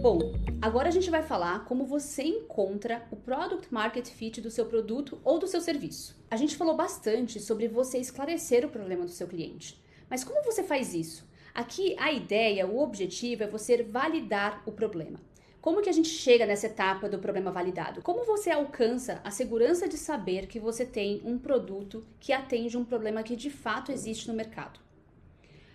Bom, agora a gente vai falar como você encontra o Product Market Fit do seu produto ou do seu serviço. A gente falou bastante sobre você esclarecer o problema do seu cliente. Mas como você faz isso? Aqui a ideia, o objetivo é você validar o problema. Como que a gente chega nessa etapa do problema validado? Como você alcança a segurança de saber que você tem um produto que atende um problema que de fato existe no mercado?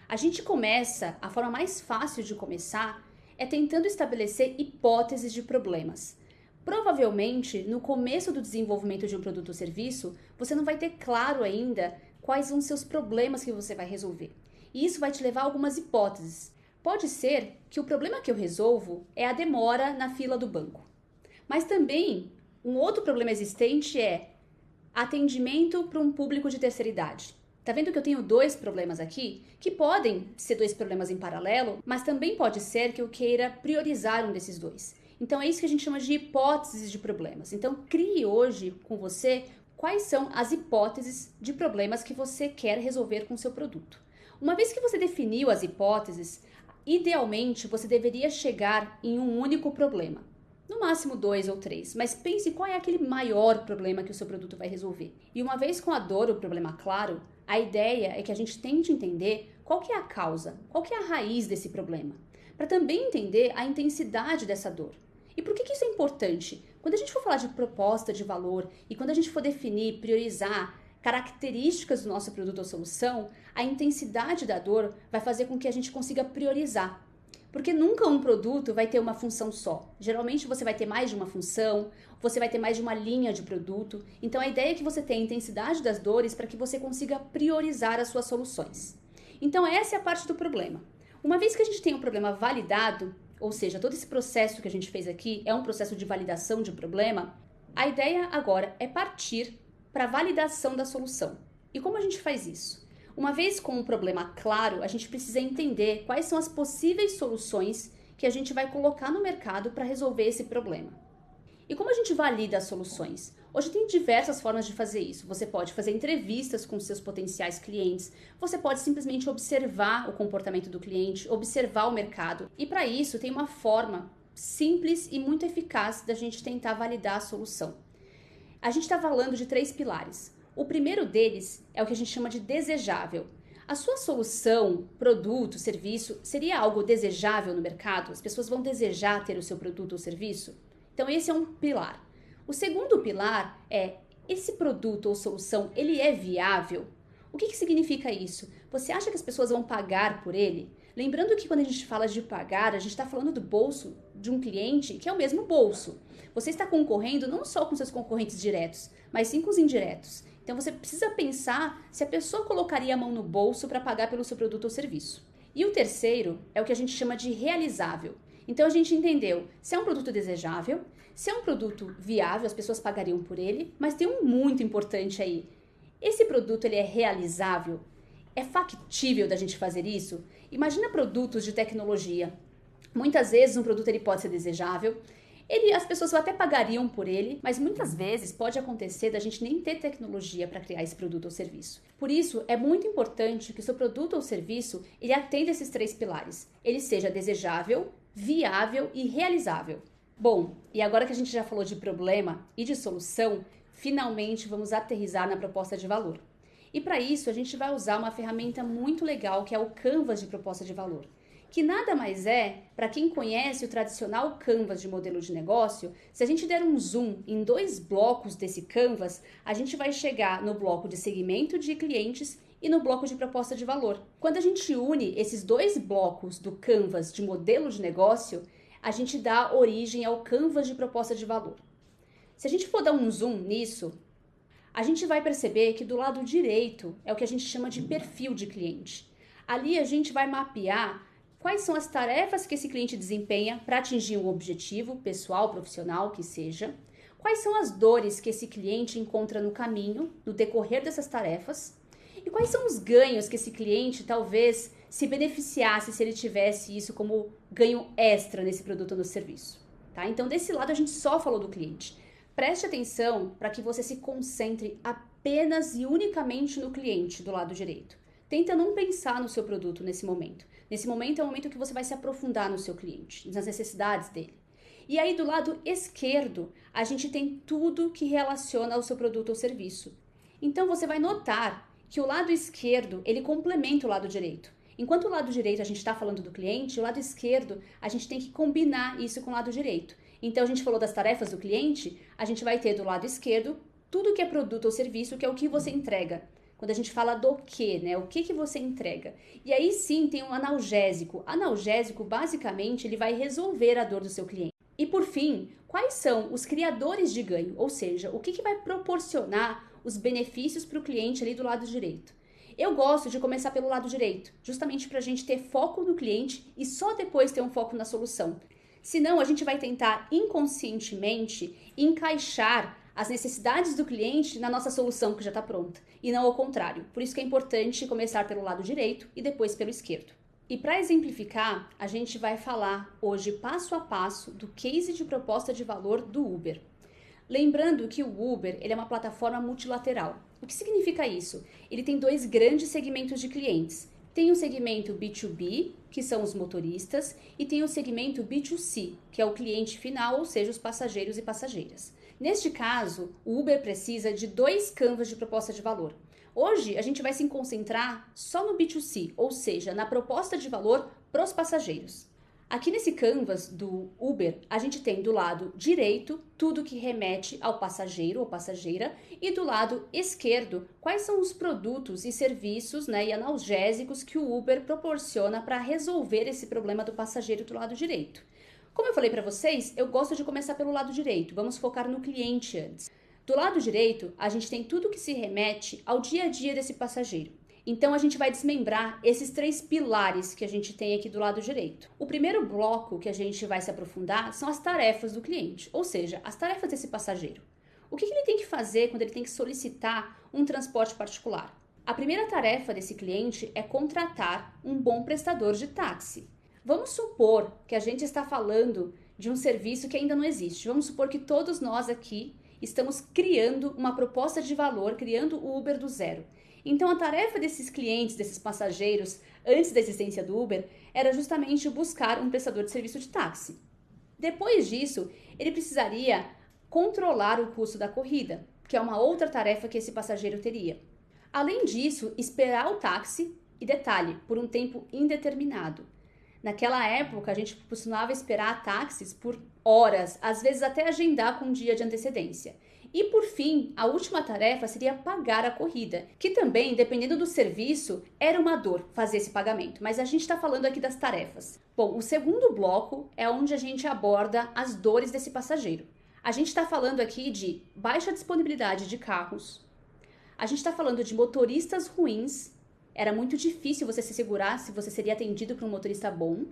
A gente começa, a forma mais fácil de começar é tentando estabelecer hipóteses de problemas. Provavelmente, no começo do desenvolvimento de um produto ou serviço, você não vai ter claro ainda quais são os seus problemas que você vai resolver. E isso vai te levar a algumas hipóteses. Pode ser que o problema que eu resolvo é a demora na fila do banco. Mas também, um outro problema existente é atendimento para um público de terceira idade. Tá vendo que eu tenho dois problemas aqui? Que podem ser dois problemas em paralelo, mas também pode ser que eu queira priorizar um desses dois. Então é isso que a gente chama de hipóteses de problemas. Então crie hoje com você quais são as hipóteses de problemas que você quer resolver com o seu produto. Uma vez que você definiu as hipóteses, idealmente você deveria chegar em um único problema. No máximo 2 ou 3, mas pense qual é aquele maior problema que o seu produto vai resolver. E uma vez com a dor, o problema claro, a ideia é que a gente tente entender qual que é a causa, qual que é a raiz desse problema, para também entender a intensidade dessa dor. E por que isso é importante? Quando a gente for falar de proposta de valor e quando a gente for definir, priorizar características do nosso produto ou solução, a intensidade da dor vai fazer com que a gente consiga priorizar. Porque nunca um produto vai ter uma função só. Geralmente você vai ter mais de uma função, você vai ter mais de uma linha de produto. Então a ideia é que você tenha a intensidade das dores para que você consiga priorizar as suas soluções. Então essa é a parte do problema. Uma vez que a gente tem um problema validado, ou seja, todo esse processo que a gente fez aqui é um processo de validação de problema, a ideia agora é partir para a validação da solução. E como a gente faz isso? Uma vez com um problema claro, a gente precisa entender quais são as possíveis soluções que a gente vai colocar no mercado para resolver esse problema. E como a gente valida as soluções? Hoje tem diversas formas de fazer isso. Você pode fazer entrevistas com seus potenciais clientes, você pode simplesmente observar o comportamento do cliente, observar o mercado. E para isso tem uma forma simples e muito eficaz da gente tentar validar a solução. A gente está falando de 3 pilares. O primeiro deles é o que a gente chama de desejável. A sua solução, produto, serviço, seria algo desejável no mercado? As pessoas vão desejar ter o seu produto ou serviço? Então esse é um pilar. O segundo pilar é, esse produto ou solução, ele é viável? O que significa isso? Você acha que as pessoas vão pagar por ele? Lembrando que quando a gente fala de pagar, a gente está falando do bolso de um cliente que é o mesmo bolso. Você está concorrendo não só com seus concorrentes diretos, mas sim com os indiretos. Então você precisa pensar se a pessoa colocaria a mão no bolso para pagar pelo seu produto ou serviço. E o terceiro é o que a gente chama de realizável. Então a gente entendeu se é um produto desejável, se é um produto viável, as pessoas pagariam por ele, mas tem um muito importante aí. Esse produto ele é realizável? É factível da gente fazer isso? Imagina produtos de tecnologia. Muitas vezes um produto ele pode ser desejável, as pessoas até pagariam por ele, mas muitas vezes pode acontecer da gente nem ter tecnologia para criar esse produto ou serviço. Por isso, é muito importante que o seu produto ou serviço ele atenda esses 3 pilares. Ele seja desejável, viável e realizável. Bom, e agora que a gente já falou de problema e de solução, finalmente vamos aterrissar na proposta de valor. E para isso, a gente vai usar uma ferramenta muito legal que é o Canvas de proposta de valor. Que nada mais é, para quem conhece o tradicional Canvas de modelo de negócio, se a gente der um zoom em 2 blocos desse Canvas, a gente vai chegar no bloco de segmento de clientes e no bloco de proposta de valor. Quando a gente une esses 2 blocos do Canvas de modelo de negócio, a gente dá origem ao Canvas de proposta de valor. Se a gente for dar um zoom nisso, a gente vai perceber que do lado direito é o que a gente chama de perfil de cliente. Ali a gente vai mapear quais são as tarefas que esse cliente desempenha para atingir um objetivo pessoal, profissional, que seja. Quais são as dores que esse cliente encontra no caminho, no decorrer dessas tarefas. E quais são os ganhos que esse cliente talvez se beneficiasse se ele tivesse isso como ganho extra nesse produto ou no serviço. Tá? Então, desse lado, a gente só falou do cliente. Preste atenção para que você se concentre apenas e unicamente no cliente do lado direito. Tenta não pensar no seu produto nesse momento. Nesse momento é o momento que você vai se aprofundar no seu cliente, nas necessidades dele. E aí do lado esquerdo, a gente tem tudo que relaciona ao seu produto ou serviço. Então você vai notar que o lado esquerdo, ele complementa o lado direito. Enquanto o lado direito a gente está falando do cliente, o lado esquerdo a gente tem que combinar isso com o lado direito. Então a gente falou das tarefas do cliente, a gente vai ter do lado esquerdo tudo que é produto ou serviço, que é o que você entrega. Quando a gente fala do que, né? O que você entrega. E aí sim tem um analgésico. Analgésico, basicamente, ele vai resolver a dor do seu cliente. E por fim, quais são os criadores de ganho? Ou seja, o que vai proporcionar os benefícios para o cliente ali do lado direito? Eu gosto de começar pelo lado direito, justamente para a gente ter foco no cliente e só depois ter um foco na solução. Senão, a gente vai tentar inconscientemente encaixar as necessidades do cliente na nossa solução que já está pronta, e não ao contrário. Por isso que é importante começar pelo lado direito e depois pelo esquerdo. E para exemplificar, a gente vai falar hoje passo a passo do case de proposta de valor do Uber. Lembrando que o Uber ele é uma plataforma multilateral. O que significa isso? Ele tem dois grandes segmentos de clientes. Tem o segmento B2B, que são os motoristas, e tem o segmento B2C, que é o cliente final, ou seja, os passageiros e passageiras. Neste caso, o Uber precisa de dois canvas de proposta de valor. Hoje, a gente vai se concentrar só no B2C, ou seja, na proposta de valor para os passageiros. Aqui nesse canvas do Uber, a gente tem do lado direito tudo que remete ao passageiro ou passageira e do lado esquerdo quais são os produtos e serviços, e analgésicos que o Uber proporciona para resolver esse problema do passageiro do lado direito. Como eu falei para vocês, eu gosto de começar pelo lado direito, vamos focar no cliente antes. Do lado direito, a gente tem tudo que se remete ao dia a dia desse passageiro. Então, a gente vai desmembrar esses três pilares que a gente tem aqui do lado direito. O primeiro bloco que a gente vai se aprofundar são as tarefas do cliente, ou seja, as tarefas desse passageiro. O que ele tem que fazer quando ele tem que solicitar um transporte particular? A primeira tarefa desse cliente é contratar um bom prestador de táxi. Vamos supor que a gente está falando de um serviço que ainda não existe. Vamos supor que todos nós aqui estamos criando uma proposta de valor, criando o Uber do zero. Então, a tarefa desses clientes, desses passageiros, antes da existência do Uber, era justamente buscar um prestador de serviço de táxi. Depois disso, ele precisaria controlar o custo da corrida, que é uma outra tarefa que esse passageiro teria. Além disso, esperar o táxi e, detalhe, por um tempo indeterminado. Naquela época, a gente costumava esperar táxis por horas, às vezes até agendar com um dia de antecedência. E por fim, a última tarefa seria pagar a corrida, que também, dependendo do serviço, era uma dor fazer esse pagamento, mas a gente está falando aqui das tarefas. Bom, o segundo bloco é onde a gente aborda as dores desse passageiro. A gente está falando aqui de baixa disponibilidade de carros, a gente está falando de motoristas ruins, era muito difícil você se segurar se você seria atendido por um motorista bom.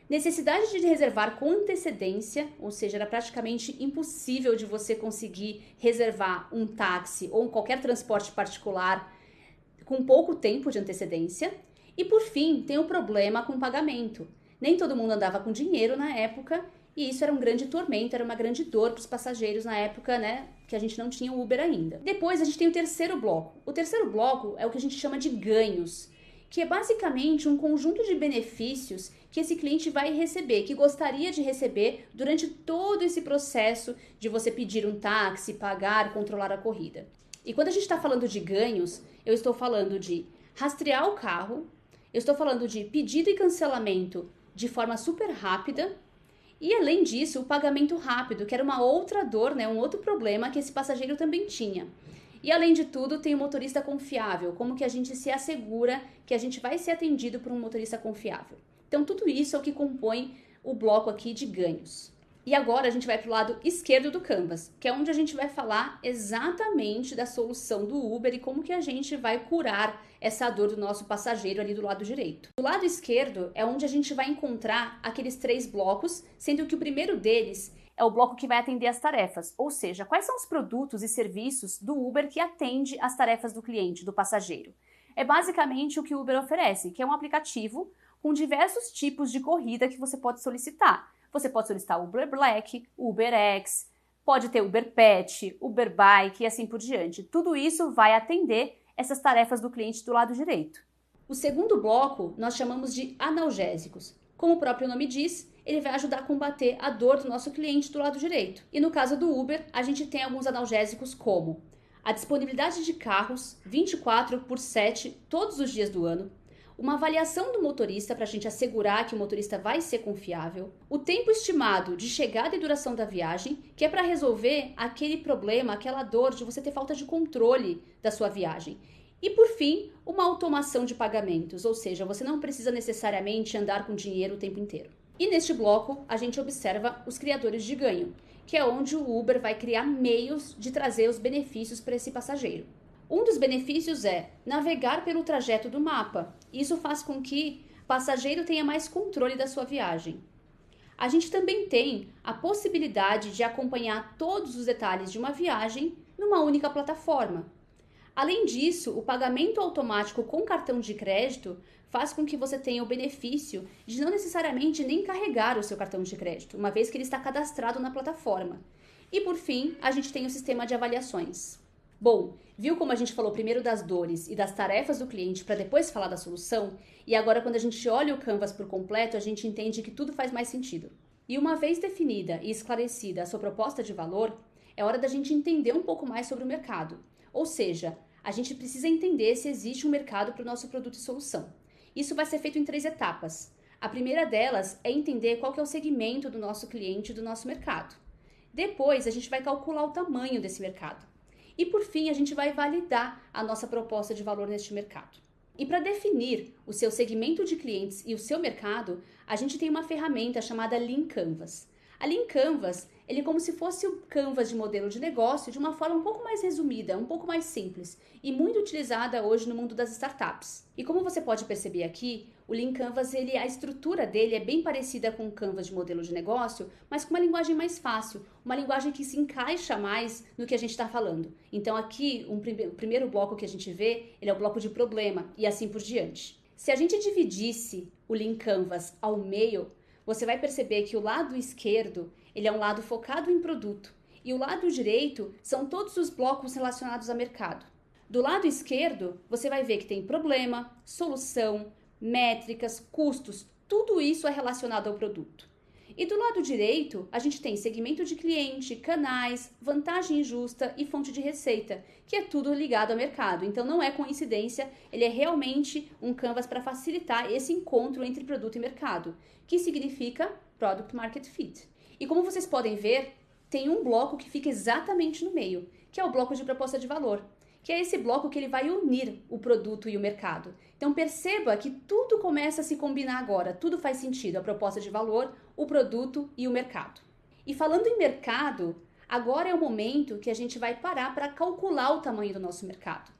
Necessidade de reservar com antecedência, ou seja, era praticamente impossível de você conseguir reservar um táxi ou qualquer transporte particular com pouco tempo de antecedência. E por fim, tem o problema com o pagamento. Nem todo mundo andava com dinheiro na época e isso era um grande tormento, era uma grande dor para os passageiros na época, que a gente não tinha o Uber ainda. Depois a gente tem o terceiro bloco. O terceiro bloco é o que a gente chama de ganhos, que é basicamente um conjunto de benefícios que esse cliente vai receber, que gostaria de receber durante todo esse processo de você pedir um táxi, pagar, controlar a corrida. E quando a gente está falando de ganhos, eu estou falando de rastrear o carro, eu estou falando de pedido e cancelamento de forma super rápida, e além disso, o pagamento rápido, que era uma outra dor, um outro problema que esse passageiro também tinha. E além de tudo, tem o motorista confiável, como que a gente se assegura que a gente vai ser atendido por um motorista confiável. Então, tudo isso é o que compõe o bloco aqui de ganhos. E agora a gente vai para o lado esquerdo do Canvas, que é onde a gente vai falar exatamente da solução do Uber e como que a gente vai curar essa dor do nosso passageiro ali do lado direito. Do lado esquerdo é onde a gente vai encontrar aqueles três blocos, sendo que o primeiro deles é o bloco que vai atender as tarefas, ou seja, quais são os produtos e serviços do Uber que atende às tarefas do cliente, do passageiro. É basicamente o que o Uber oferece, que é um aplicativo com diversos tipos de corrida que você pode solicitar. Você pode solicitar Uber Black, Uber X, Pode ter Uber Pet, Uber Bike e assim por diante. Tudo isso vai atender essas tarefas do cliente do lado direito. O segundo bloco nós chamamos de analgésicos. Como o próprio nome diz, ele vai ajudar a combater a dor do nosso cliente do lado direito. E no caso do Uber, a gente tem alguns analgésicos como a disponibilidade de carros 24/7 todos os dias do ano, uma avaliação do motorista para a gente assegurar que o motorista vai ser confiável, o tempo estimado de chegada e duração da viagem, que é para resolver aquele problema, aquela dor de você ter falta de controle da sua viagem. E por fim, uma automação de pagamentos, ou seja, você não precisa necessariamente andar com dinheiro o tempo inteiro. E neste bloco, a gente observa os criadores de ganho, que é onde o Uber vai criar meios de trazer os benefícios para esse passageiro. Um dos benefícios é navegar pelo trajeto do mapa. Isso faz com que o passageiro tenha mais controle da sua viagem. A gente também tem a possibilidade de acompanhar todos os detalhes de uma viagem numa única plataforma. Além disso, o pagamento automático com cartão de crédito faz com que você tenha o benefício de não necessariamente nem carregar o seu cartão de crédito, uma vez que ele está cadastrado na plataforma. E por fim, a gente tem o sistema de avaliações. Bom, viu como a gente falou primeiro das dores e das tarefas do cliente para depois falar da solução? E agora quando a gente olha o Canvas por completo, a gente entende que tudo faz mais sentido. E uma vez definida e esclarecida a sua proposta de valor, é hora da gente entender um pouco mais sobre o mercado. Ou seja, a gente precisa entender se existe um mercado para o nosso produto e solução. Isso vai ser feito em 3 etapas. A primeira delas é entender qual que é o segmento do nosso cliente e do nosso mercado. Depois, a gente vai calcular o tamanho desse mercado. E por fim, a gente vai validar a nossa proposta de valor neste mercado. E para definir o seu segmento de clientes e o seu mercado, a gente tem uma ferramenta chamada Lean Canvas. A Lean Canvas, ele é como se fosse o Canvas de modelo de negócio de uma forma um pouco mais resumida, um pouco mais simples e muito utilizada hoje no mundo das startups. E como você pode perceber aqui, o Lean Canvas, a estrutura dele é bem parecida com o Canvas de modelo de negócio, mas com uma linguagem mais fácil, uma linguagem que se encaixa mais no que a gente está falando. Então aqui, o primeiro bloco que a gente vê, ele é o bloco de problema e assim por diante. Se a gente dividisse o Lean Canvas ao meio, você vai perceber que o lado esquerdo, ele é um lado focado em produto e o lado direito são todos os blocos relacionados a mercado. Do lado esquerdo, você vai ver que tem problema, solução, métricas, custos, tudo isso é relacionado ao produto. E do lado direito, a gente tem segmento de cliente, canais, vantagem justa e fonte de receita, que é tudo ligado ao mercado. Então não é coincidência, ele é realmente um canvas para facilitar esse encontro entre produto e mercado, que significa Product Market Fit. E como vocês podem ver, tem um bloco que fica exatamente no meio, que é o bloco de proposta de valor, que é esse bloco que ele vai unir o produto e o mercado. Então perceba que tudo começa a se combinar agora, tudo faz sentido, a proposta de valor, o produto e o mercado. E falando em mercado, agora é o momento que a gente vai parar para calcular o tamanho do nosso mercado.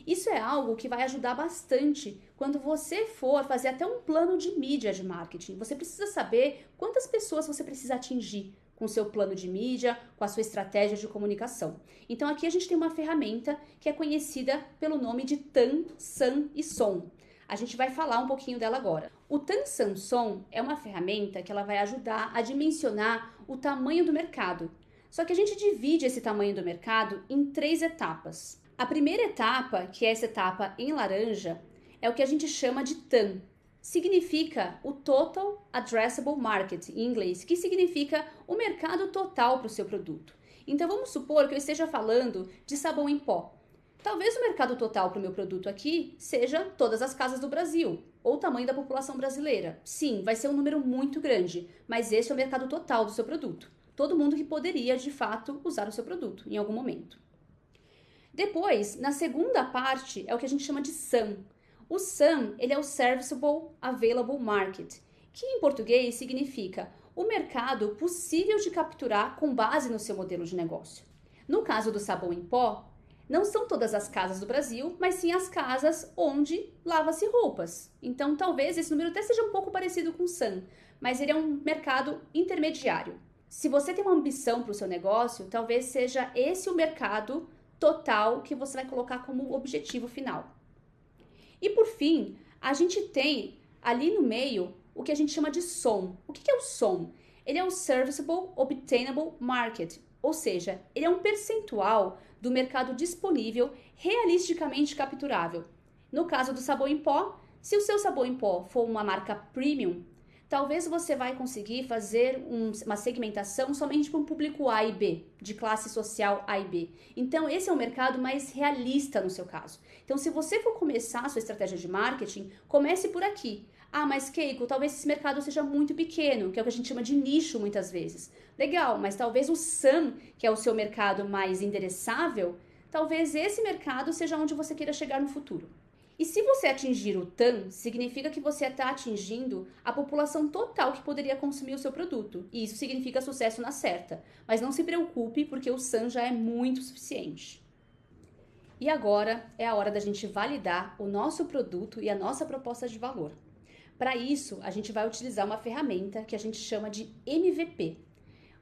Isso é algo que vai ajudar bastante quando você for fazer até um plano de mídia de marketing. Você precisa saber quantas pessoas você precisa atingir com o seu plano de mídia, com a sua estratégia de comunicação. Então aqui a gente tem uma ferramenta que é conhecida pelo nome de Tan, San e Som. A gente vai falar um pouquinho dela agora. O Tan, San, Som é uma ferramenta que ela vai ajudar a dimensionar o tamanho do mercado. Só que a gente divide esse tamanho do mercado em 3 etapas. A primeira etapa, que é essa etapa em laranja, é o que a gente chama de TAM. Significa o Total Addressable Market, em inglês, que significa o mercado total para o seu produto. Então vamos supor que eu esteja falando de sabão em pó. Talvez o mercado total para o meu produto aqui seja todas as casas do Brasil, ou o tamanho da população brasileira. Sim, vai ser um número muito grande, mas esse é o mercado total do seu produto. Todo mundo que poderia, de fato, usar o seu produto em algum momento. Depois, na segunda parte, é o que a gente chama de SAM. O SAM, ele é o Serviceable Available Market, que em português significa o mercado possível de capturar com base no seu modelo de negócio. No caso do sabão em pó, não são todas as casas do Brasil, mas sim as casas onde lava-se roupas. Então, talvez esse número até seja um pouco parecido com o SAM, mas ele é um mercado intermediário. Se você tem uma ambição para o seu negócio, talvez seja esse o mercado total que você vai colocar como objetivo final. E por fim, a gente tem ali no meio o que a gente chama de SOM. O que é o SOM? Ele é o Serviceable Obtainable Market, Ou seja, ele é um percentual do mercado disponível realisticamente capturável. No caso do sabão em pó, se o seu sabão em pó for uma marca premium, talvez você vai conseguir fazer uma segmentação somente para um público A e B, de classe social A e B. Então, esse é um mercado mais realista no seu caso. Então, se você for começar a sua estratégia de marketing, comece por aqui. Ah, mas Keiko, talvez esse mercado seja muito pequeno, que é o que a gente chama de nicho muitas vezes. Legal, mas talvez o SAM, que é o seu mercado mais endereçável, talvez esse mercado seja onde você queira chegar no futuro. E se você atingir o TAM, significa que você está atingindo a população total que poderia consumir o seu produto. E isso significa sucesso na certa. Mas não se preocupe, porque o SAM já é muito suficiente. E agora é a hora da gente validar o nosso produto e a nossa proposta de valor. Para isso, a gente vai utilizar uma ferramenta que a gente chama de MVP.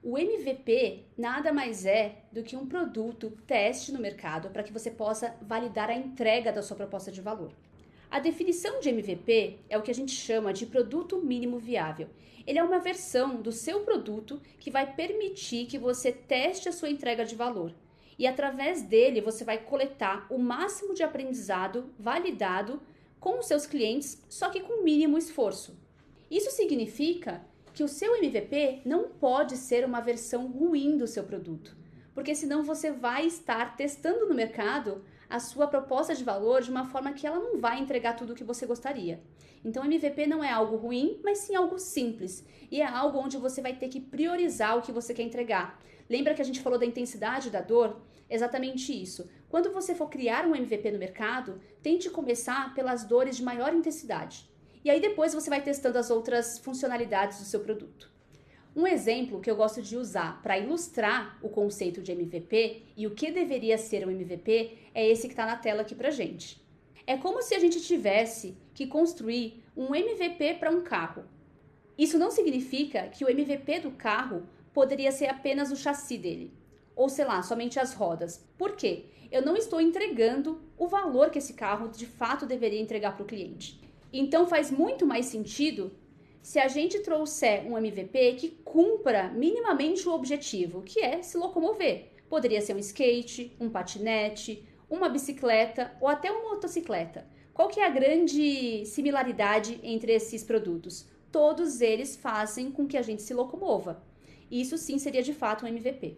O MVP nada mais é do que um produto teste no mercado para que você possa validar a entrega da sua proposta de valor. A definição de MVP é o que a gente chama de produto mínimo viável. Ele é uma versão do seu produto que vai permitir que você teste a sua entrega de valor. E através dele você vai coletar o máximo de aprendizado validado com os seus clientes, só que com mínimo esforço. Isso significa que o seu MVP não pode ser uma versão ruim do seu produto, porque senão você vai estar testando no mercado a sua proposta de valor de uma forma que ela não vai entregar tudo o que você gostaria. Então, MVP não é algo ruim, mas sim algo simples, e é algo onde você vai ter que priorizar o que você quer entregar. Lembra que a gente falou da intensidade da dor? Exatamente isso. Quando você for criar um MVP no mercado, tente começar pelas dores de maior intensidade. E aí depois você vai testando as outras funcionalidades do seu produto. Um exemplo que eu gosto de usar para ilustrar o conceito de MVP e o que deveria ser um MVP é esse que está na tela aqui pra gente. É como se a gente tivesse que construir um MVP para um carro. Isso não significa que o MVP do carro poderia ser apenas o chassi dele, ou sei lá, somente as rodas. Por quê? Eu não estou entregando o valor que esse carro de fato deveria entregar para o cliente. Então faz muito mais sentido se a gente trouxer um MVP que cumpra minimamente o objetivo, que é se locomover. Poderia ser um skate, um patinete, uma bicicleta ou até uma motocicleta. Qual que é a grande similaridade entre esses produtos? Todos eles fazem com que a gente se locomova. Isso sim seria de fato um MVP.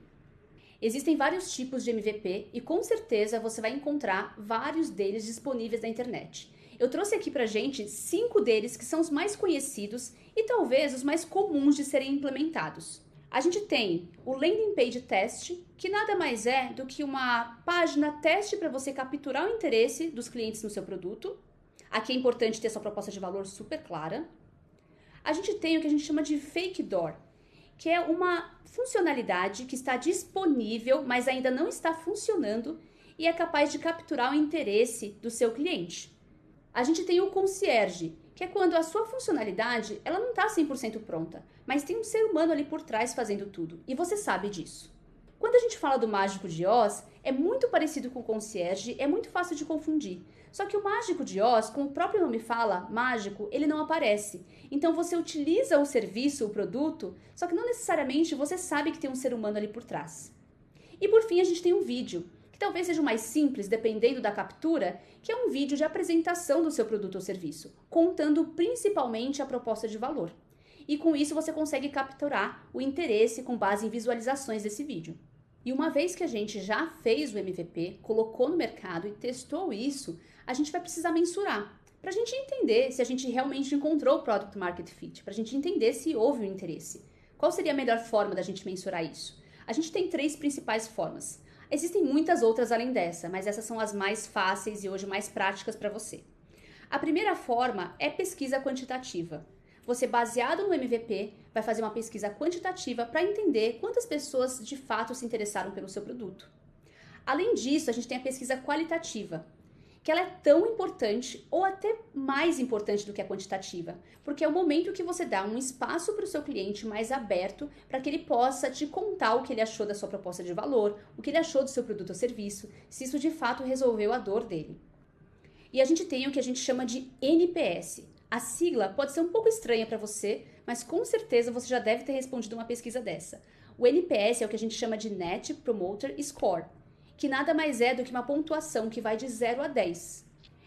Existem vários tipos de MVP e com certeza você vai encontrar vários deles disponíveis na internet. Eu trouxe aqui pra gente 5 deles que são os mais conhecidos e talvez os mais comuns de serem implementados. A gente tem o Landing Page Test, que nada mais é do que uma página teste para você capturar o interesse dos clientes no seu produto. Aqui é importante ter sua proposta de valor super clara. A gente tem o que a gente chama de Fake Door, que é uma funcionalidade que está disponível, mas ainda não está funcionando e é capaz de capturar o interesse do seu cliente. A gente tem o concierge, que é quando a sua funcionalidade ela não está 100% pronta, mas tem um ser humano ali por trás fazendo tudo, e você sabe disso. Quando a gente fala do Mágico de Oz, é muito parecido com o concierge, é muito fácil de confundir. Só que o Mágico de Oz, como o próprio nome fala, mágico, ele não aparece. Então você utiliza o serviço, o produto, só que não necessariamente você sabe que tem um ser humano ali por trás. E por fim a gente tem um vídeo, que talvez seja o mais simples, dependendo da captura, que é um vídeo de apresentação do seu produto ou serviço, contando principalmente a proposta de valor. E com isso você consegue capturar o interesse com base em visualizações desse vídeo. E uma vez que a gente já fez o MVP, colocou no mercado e testou isso, a gente vai precisar mensurar, para a gente entender se a gente realmente encontrou o Product Market Fit, para a gente entender se houve um interesse. Qual seria a melhor forma da gente mensurar isso? A gente tem 3 principais formas. Existem muitas outras além dessa, mas essas são as mais fáceis e hoje mais práticas para você. A primeira forma é pesquisa quantitativa. Você, baseado no MVP, vai fazer uma pesquisa quantitativa para entender quantas pessoas de fato se interessaram pelo seu produto. Além disso, a gente tem a pesquisa qualitativa, que ela é tão importante ou até mais importante do que a quantitativa, porque é o momento que você dá um espaço para o seu cliente mais aberto para que ele possa te contar o que ele achou da sua proposta de valor, o que ele achou do seu produto ou serviço, se isso de fato resolveu a dor dele. E a gente tem o que a gente chama de NPS. A sigla pode ser um pouco estranha para você, mas com certeza você já deve ter respondido uma pesquisa dessa. O NPS é o que a gente chama de Net Promoter Score, que nada mais é do que uma pontuação que vai de 0 a 10.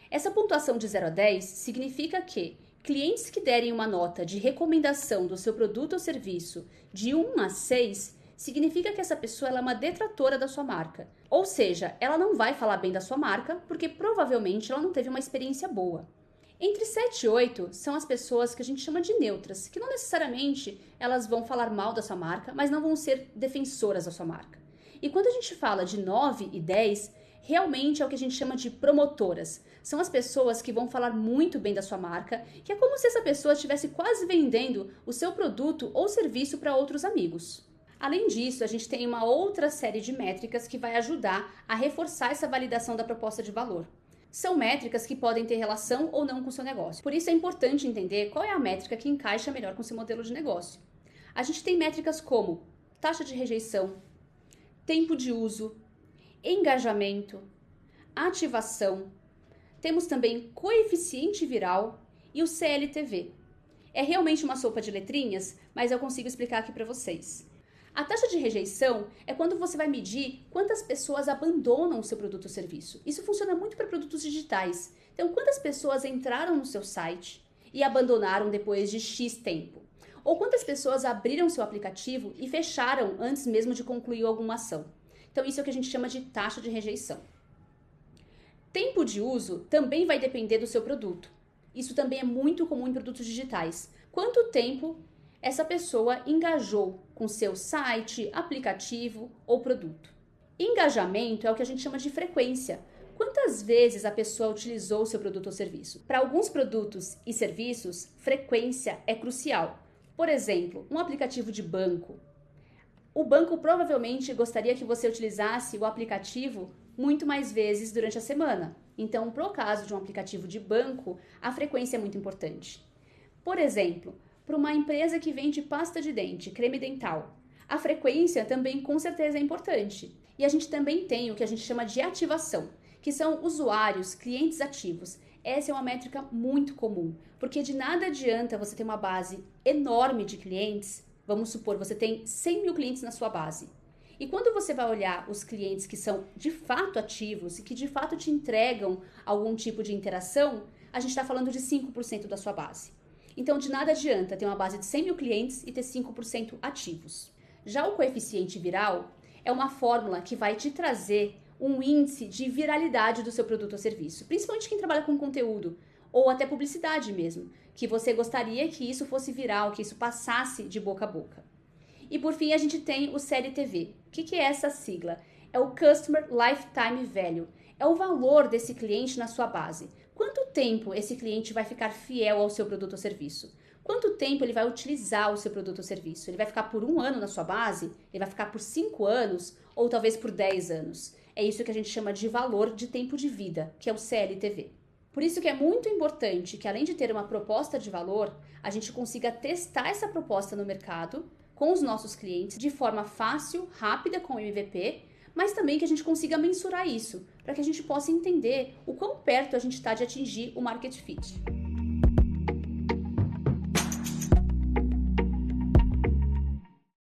Essa pontuação de 0 a 10 significa que clientes que derem uma nota de recomendação do seu produto ou serviço de 1 a 6, significa que essa pessoa ela é uma detratora da sua marca. Ou seja, ela não vai falar bem da sua marca porque provavelmente ela não teve uma experiência boa. Entre 7 e 8 são as pessoas que a gente chama de neutras, que não necessariamente elas vão falar mal da sua marca, mas não vão ser defensoras da sua marca. E quando a gente fala de 9 e 10, realmente é o que a gente chama de promotoras. São as pessoas que vão falar muito bem da sua marca, que é como se essa pessoa estivesse quase vendendo o seu produto ou serviço para outros amigos. Além disso, a gente tem uma outra série de métricas que vai ajudar a reforçar essa validação da proposta de valor. São métricas que podem ter relação ou não com o seu negócio. Por isso é importante entender qual é a métrica que encaixa melhor com o seu modelo de negócio. A gente tem métricas como taxa de rejeição, tempo de uso, engajamento, ativação. Temos também coeficiente viral e o CLTV. É realmente uma sopa de letrinhas, mas eu consigo explicar aqui para vocês. A taxa de rejeição é quando você vai medir quantas pessoas abandonam o seu produto ou serviço. Isso funciona muito para produtos digitais. Então, quantas pessoas entraram no seu site e abandonaram depois de X tempo? Ou quantas pessoas abriram seu aplicativo e fecharam antes mesmo de concluir alguma ação? Então, isso é o que a gente chama de taxa de rejeição. Tempo de uso também vai depender do seu produto. Isso também é muito comum em produtos digitais. Quanto tempo essa pessoa engajou com seu site, aplicativo ou produto? Engajamento é o que a gente chama de frequência. Quantas vezes a pessoa utilizou o seu produto ou serviço? Para alguns produtos e serviços, frequência é crucial. Por exemplo, um aplicativo de banco. O banco provavelmente gostaria que você utilizasse o aplicativo muito mais vezes durante a semana. Então, para o caso de um aplicativo de banco, a frequência é muito importante. Por exemplo, para uma empresa que vende pasta de dente, creme dental, a frequência também com certeza é importante. E a gente também tem o que a gente chama de ativação, que são usuários, clientes ativos. Essa é uma métrica muito comum, porque de nada adianta você ter uma base enorme de clientes. Vamos supor, você tem 100 mil clientes na sua base. E quando você vai olhar os clientes que são de fato ativos e que de fato te entregam algum tipo de interação, a gente está falando de 5% da sua base. Então, de nada adianta ter uma base de 100 mil clientes e ter 5% ativos. Já o coeficiente viral é uma fórmula que vai te trazer um índice de viralidade do seu produto ou serviço, principalmente quem trabalha com conteúdo ou até publicidade mesmo, que você gostaria que isso fosse viral, que isso passasse de boca a boca. E por fim, a gente tem o CLTV. O que é essa sigla? É o Customer Lifetime Value. É o valor desse cliente na sua base. Quanto tempo esse cliente vai ficar fiel ao seu produto ou serviço? Quanto tempo ele vai utilizar o seu produto ou serviço? Ele vai ficar por 1 ano na sua base? Ele vai ficar por 5 anos? Ou talvez por 10 anos? É isso que a gente chama de valor de tempo de vida, que é o CLTV. Por isso que é muito importante que, além de ter uma proposta de valor, a gente consiga testar essa proposta no mercado, com os nossos clientes, de forma fácil, rápida, com o MVP, mas também que a gente consiga mensurar isso, para que a gente possa entender o quão perto a gente está de atingir o Market Fit.